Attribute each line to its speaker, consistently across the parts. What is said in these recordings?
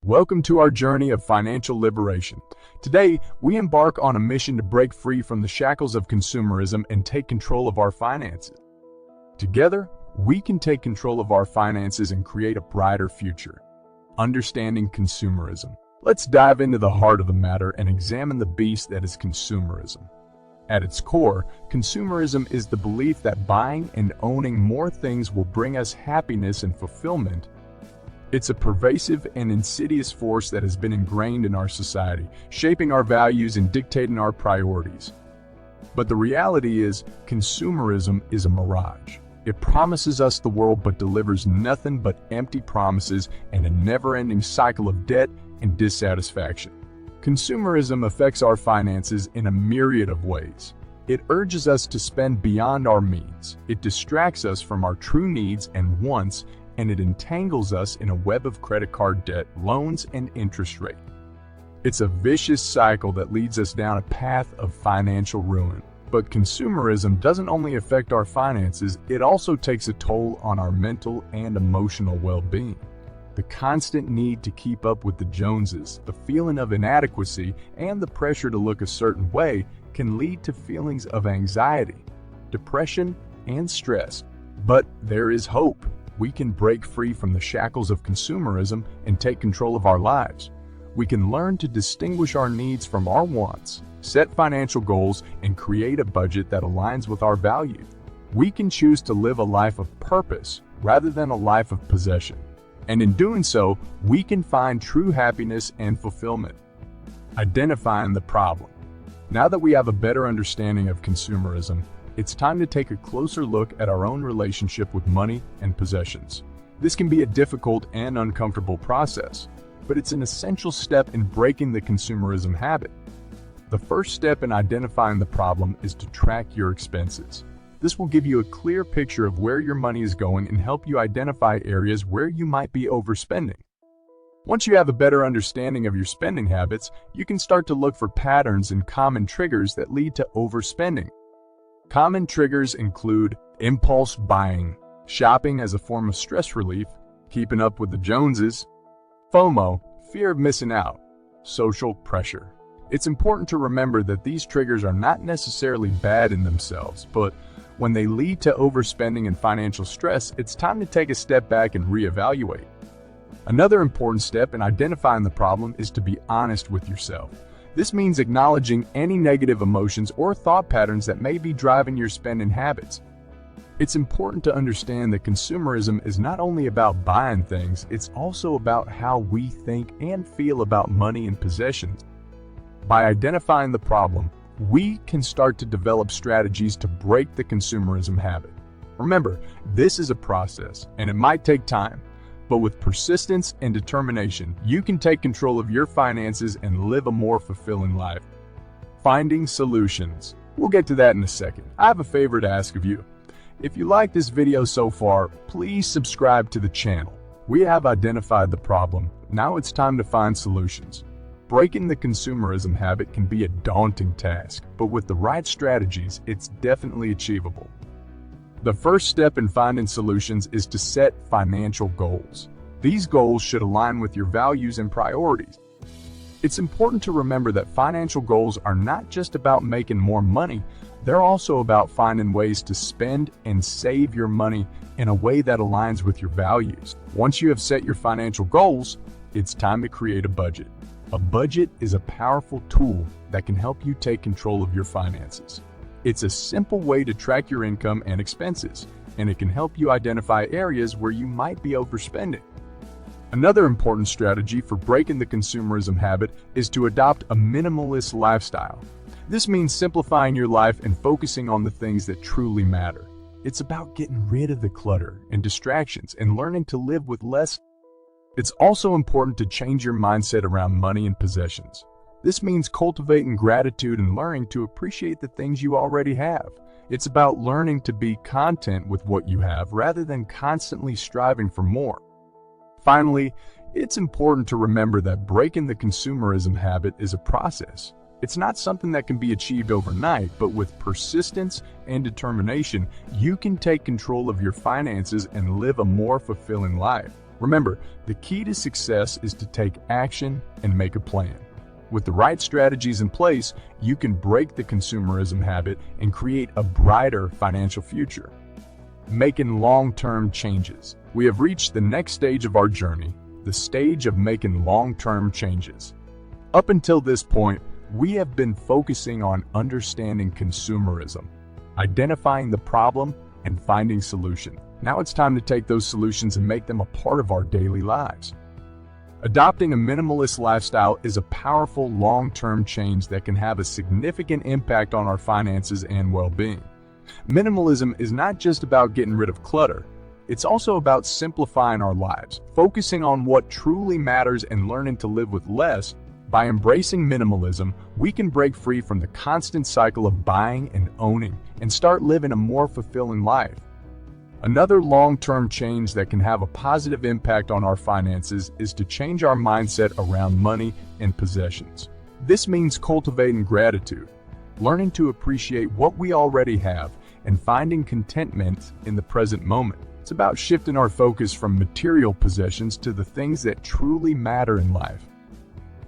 Speaker 1: Welcome to our journey of financial liberation. Today, we embark on a mission to break free from the shackles of consumerism and take control of our finances. Together, we can take control of our finances and create a brighter future. Understanding consumerism. Let's dive into the heart of the matter and examine the beast that is consumerism. At its core, consumerism is the belief that buying and owning more things will bring us happiness and fulfillment. It's a pervasive and insidious force that has been ingrained in our society, shaping our values and dictating our priorities. But the reality is, consumerism is a mirage. It promises us the world but delivers nothing but empty promises and a never-ending cycle of debt and dissatisfaction. Consumerism affects our finances in a myriad of ways. It urges us to spend beyond our means. It distracts us from our true needs and wants, and it entangles us in a web of credit card debt, loans, and interest rate. It's a vicious cycle that leads us down a path of financial ruin. But consumerism doesn't only affect our finances, it also takes a toll on our mental and emotional well-being. The constant need to keep up with the Joneses, the feeling of inadequacy, and the pressure to look a certain way can lead to feelings of anxiety, depression, and stress. But there is hope. We can break free from the shackles of consumerism and take control of our lives. We can learn to distinguish our needs from our wants, set financial goals, and create a budget that aligns with our values. We can choose to live a life of purpose rather than a life of possession. And in doing so, we can find true happiness and fulfillment. Identifying the problem. Now that we have a better understanding of consumerism, it's time to take a closer look at our own relationship with money and possessions. This can be a difficult and uncomfortable process, but it's an essential step in breaking the consumerism habit. The first step in identifying the problem is to track your expenses. This will give you a clear picture of where your money is going and help you identify areas where you might be overspending. Once you have a better understanding of your spending habits, you can start to look for patterns and common triggers that lead to overspending. Common triggers include impulse buying, shopping as a form of stress relief, keeping up with the Joneses, FOMO, fear of missing out, social pressure. It's important to remember that these triggers are not necessarily bad in themselves, but when they lead to overspending and financial stress, it's time to take a step back and reevaluate. Another important step in identifying the problem is to be honest with yourself. This means acknowledging any negative emotions or thought patterns that may be driving your spending habits. It's important to understand that consumerism is not only about buying things, it's also about how we think and feel about money and possessions. By identifying the problem, we can start to develop strategies to break the consumerism habit. Remember, this is a process, and it might take time. But with persistence and determination, you can take control of your finances and live a more fulfilling life. Finding solutions. We'll get to that in a second. I have a favor to ask of you. If you like this video so far, please subscribe to the channel. We have identified the problem. Now it's time to find solutions. Breaking the consumerism habit can be a daunting task, but with the right strategies, it's definitely achievable. The first step in finding solutions is to set financial goals. These goals should align with your values and priorities. It's important to remember that financial goals are not just about making more money, they're also about finding ways to spend and save your money in a way that aligns with your values. Once you have set your financial goals, it's time to create a budget. A budget is a powerful tool that can help you take control of your finances. It's a simple way to track your income and expenses, and it can help you identify areas where you might be overspending. Another important strategy for breaking the consumerism habit is to adopt a minimalist lifestyle. This means simplifying your life and focusing on the things that truly matter. It's about getting rid of the clutter and distractions and learning to live with less. It's also important to change your mindset around money and possessions. This means cultivating gratitude and learning to appreciate the things you already have. It's about learning to be content with what you have rather than constantly striving for more. Finally, it's important to remember that breaking the consumerism habit is a process. It's not something that can be achieved overnight, but with persistence and determination, you can take control of your finances and live a more fulfilling life. Remember, the key to success is to take action and make a plan. With the right strategies in place, you can break the consumerism habit and create a brighter financial future. Making long-term changes. We have reached the next stage of our journey, the stage of making long-term changes. Up until this point, we have been focusing on understanding consumerism, identifying the problem, and finding solutions. Now it's time to take those solutions and make them a part of our daily lives. Adopting a minimalist lifestyle is a powerful long-term change that can have a significant impact on our finances and well-being. Minimalism is not just about getting rid of clutter. It's also about simplifying our lives, focusing on what truly matters and learning to live with less. By embracing minimalism, we can break free from the constant cycle of buying and owning and start living a more fulfilling life. Another long-term change that can have a positive impact on our finances is to change our mindset around money and possessions. This means cultivating gratitude, learning to appreciate what we already have, and finding contentment in the present moment. It's about shifting our focus from material possessions to the things that truly matter in life.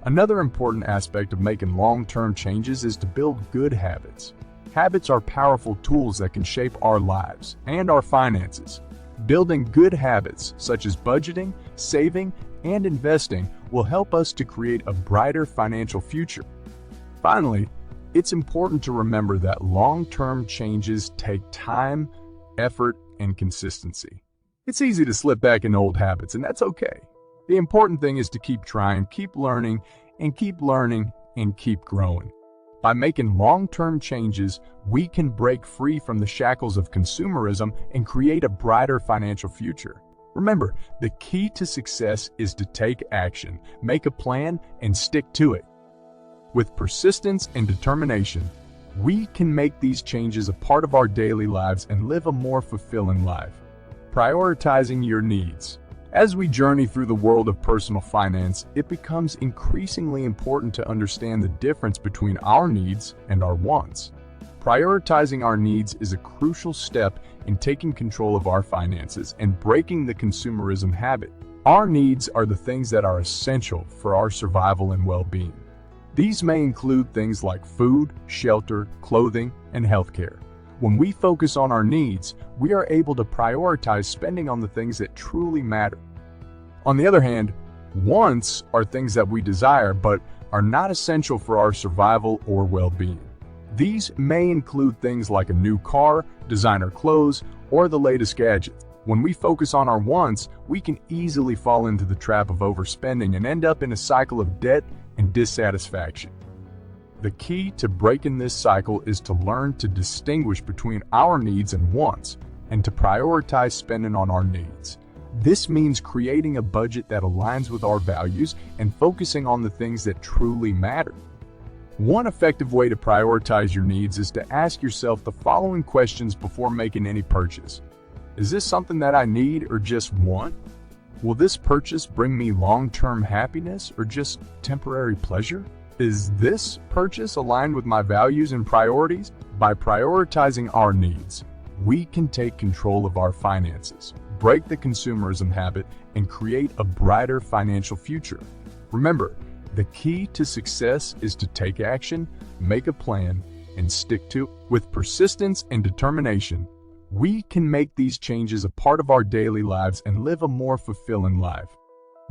Speaker 1: Another important aspect of making long-term changes is to build good habits. Habits are powerful tools that can shape our lives and our finances. Building good habits such as budgeting, saving, and investing will help us to create a brighter financial future. Finally, it's important to remember that long-term changes take time, effort, and consistency. It's easy to slip back in old habits, and that's okay. The important thing is to keep trying, keep learning, and keep growing. By making long-term changes, we can break free from the shackles of consumerism and create a brighter financial future. Remember, the key to success is to take action, make a plan, and stick to it. With persistence and determination, we can make these changes a part of our daily lives and live a more fulfilling life. Prioritizing your needs. As we journey through the world of personal finance, it becomes increasingly important to understand the difference between our needs and our wants. Prioritizing our needs is a crucial step in taking control of our finances and breaking the consumerism habit. Our needs are the things that are essential for our survival and well-being. These may include things like food, shelter, clothing, and healthcare. When we focus on our needs, we are able to prioritize spending on the things that truly matter. On the other hand, wants are things that we desire but are not essential for our survival or well-being. These may include things like a new car, designer clothes, or the latest gadgets. When we focus on our wants, we can easily fall into the trap of overspending and end up in a cycle of debt and dissatisfaction. The key to breaking this cycle is to learn to distinguish between our needs and wants, and to prioritize spending on our needs. This means creating a budget that aligns with our values and focusing on the things that truly matter. One effective way to prioritize your needs is to ask yourself the following questions before making any purchase. Is this something that I need or just want? Will this purchase bring me long-term happiness or just temporary pleasure? Is this purchase aligned with my values and priorities? By prioritizing our needs, we can take control of our finances, break the consumerism habit, and create a brighter financial future. Remember, the key to success is to take action, make a plan, and stick to it. With persistence and determination, we can make these changes a part of our daily lives and live a more fulfilling life.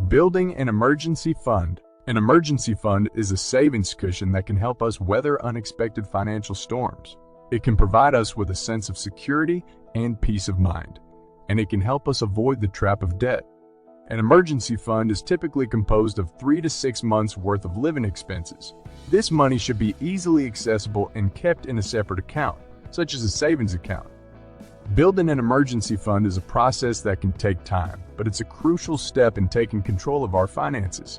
Speaker 1: Building an emergency fund. An emergency fund is a savings cushion that can help us weather unexpected financial storms. It can provide us with a sense of security and peace of mind, and it can help us avoid the trap of debt. An emergency fund is typically composed of 3 to 6 months' worth of living expenses. This money should be easily accessible and kept in a separate account, such as a savings account. Building an emergency fund is a process that can take time, but it's a crucial step in taking control of our finances.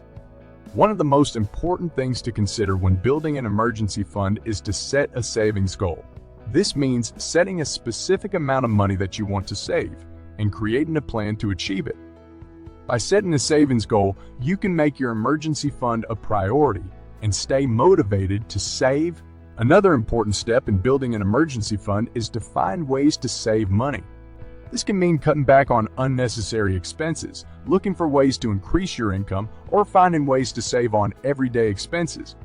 Speaker 1: One of the most important things to consider when building an emergency fund is to set a savings goal. This means setting a specific amount of money that you want to save and creating a plan to achieve it. By setting a savings goal, you can make your emergency fund a priority and stay motivated to save. Another important step in building an emergency fund is to find ways to save money. This can mean cutting back on unnecessary expenses, looking for ways to increase your income, or finding ways to save on everyday expenses.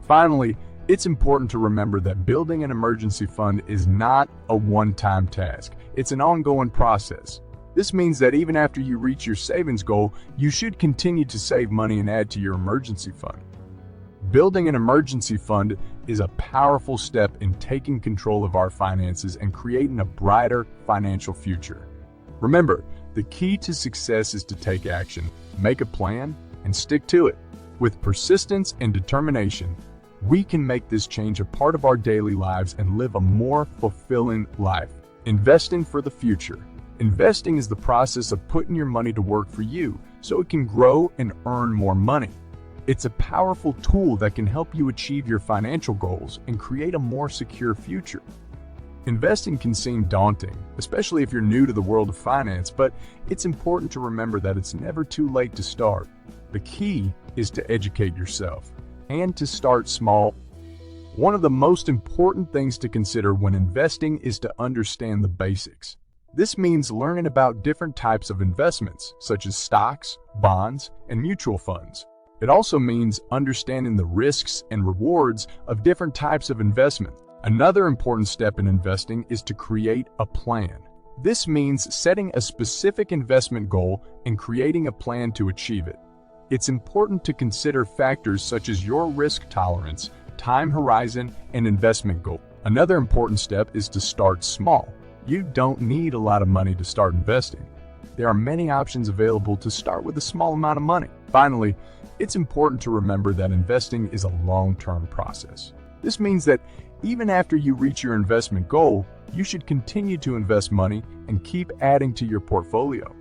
Speaker 1: Finally, it's important to remember that building an emergency fund is not a one-time task. It's an ongoing process. This means that even after you reach your savings goal, you should continue to save money and add to your emergency fund. Building an emergency fund is a powerful step in taking control of our finances and creating a brighter financial future. Remember, the key to success is to take action, make a plan, and stick to it. With persistence and determination, we can make this change a part of our daily lives and live a more fulfilling life. Investing for the future. Investing is the process of putting your money to work for you so it can grow and earn more money. It's a powerful tool that can help you achieve your financial goals and create a more secure future. Investing can seem daunting, especially if you're new to the world of finance, but it's important to remember that it's never too late to start. The key is to educate yourself and to start small. One of the most important things to consider when investing is to understand the basics. This means learning about different types of investments, such as stocks, bonds, and mutual funds. It also means understanding the risks and rewards of different types of investment. Another important step in investing is to create a plan. This means setting a specific investment goal and creating a plan to achieve it. It's important to consider factors such as your risk tolerance, time horizon, and investment goal. Another important step is to start small. You don't need a lot of money to start investing. There are many options available to start with a small amount of money. Finally, it's important to remember that investing is a long-term process. This means that even after you reach your investment goal, you should continue to invest money and keep adding to your portfolio.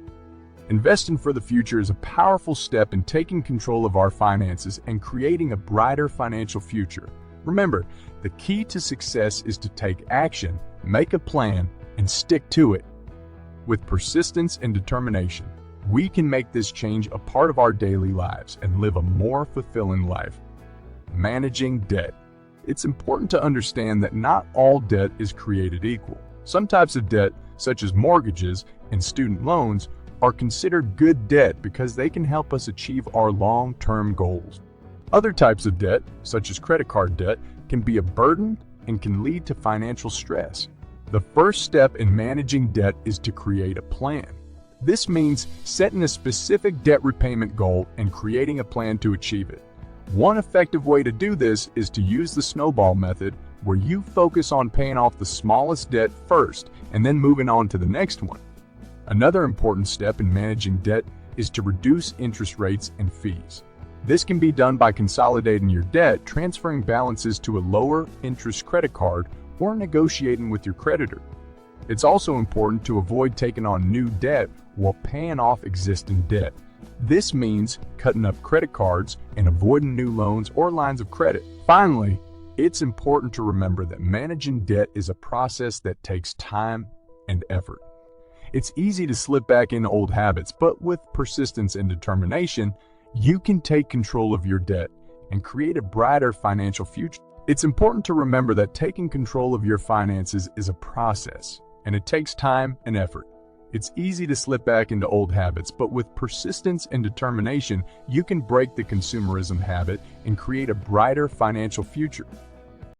Speaker 1: Investing for the future is a powerful step in taking control of our finances and creating a brighter financial future. Remember, the key to success is to take action, make a plan, and stick to it. With persistence and determination, we can make this change a part of our daily lives and live a more fulfilling life. Managing debt. It's important to understand that not all debt is created equal. Some types of debt, such as mortgages and student loans, are considered good debt because they can help us achieve our long-term goals. Other types of debt, such as credit card debt, can be a burden and can lead to financial stress. The first step in managing debt is to create a plan. This means setting a specific debt repayment goal and creating a plan to achieve it. One effective way to do this is to use the snowball method, where you focus on paying off the smallest debt first and then moving on to the next one. Another important step in managing debt is to reduce interest rates and fees. This can be done by consolidating your debt, transferring balances to a lower interest credit card, or negotiating with your creditor. It's also important to avoid taking on new debt while paying off existing debt. This means cutting up credit cards and avoiding new loans or lines of credit. Finally, it's important to remember that managing debt is a process that takes time and effort. It's easy to slip back into old habits, but with persistence and determination, you can take control of your debt and create a brighter financial future. It's important to remember that taking control of your finances is a process, and it takes time and effort. It's easy to slip back into old habits, but with persistence and determination, you can break the consumerism habit and create a brighter financial future.